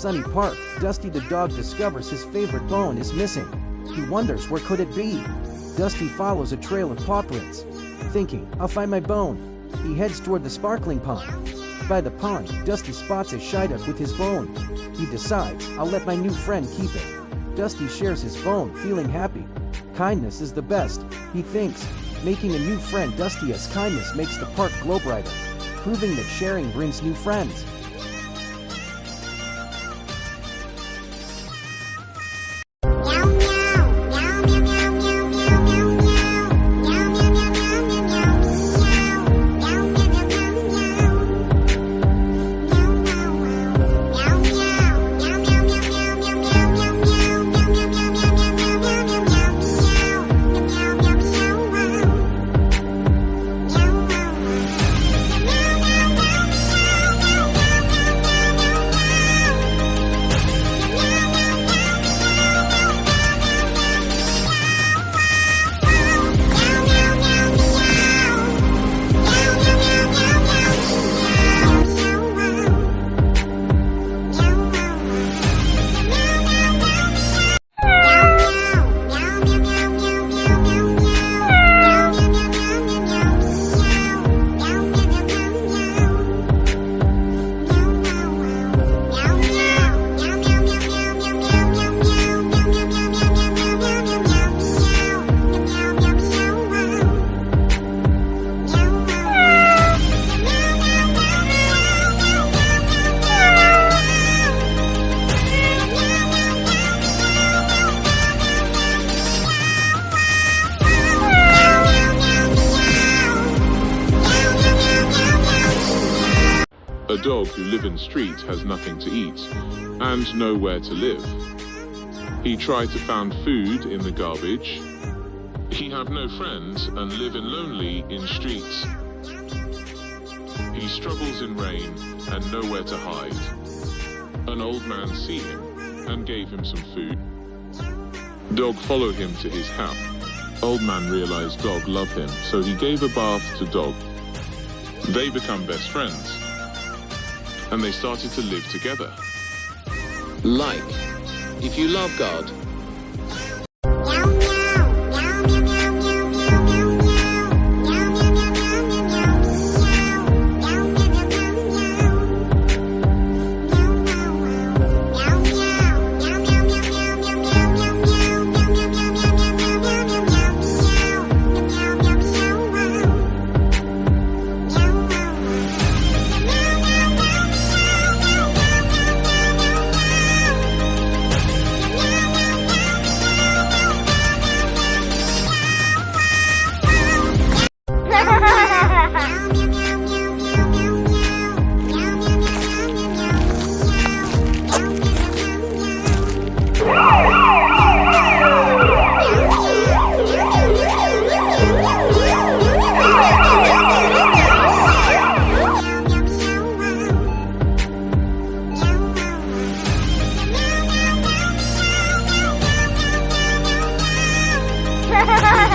sunny park, Dusty the dog discovers his favorite bone is missing. He wonders where could it be. Dusty follows a trail of paw prints. Thinking, I'll find my bone. He heads toward the sparkling pond. By the pond, Dusty spots a shy duck with his bone. He decides, I'll let my new friend keep it. Dusty shares his bone, feeling happy. Kindness is the best, he thinks. Making a new friend, Dusty's kindness makes the park glow brighter, proving that sharing brings new friends. A dog who lives in streets has nothing to eat and nowhere to live. He tried to find food in the garbage. He have no friends and live in lonely in streets. He struggles in rain and nowhere to hide. An old man see him and gave him some food. Dog follow him to his house. Old man realized dog love him, so he gave a bath to dog. They become best friends, and they started to live together. Like, if you love God, Ha ha ha!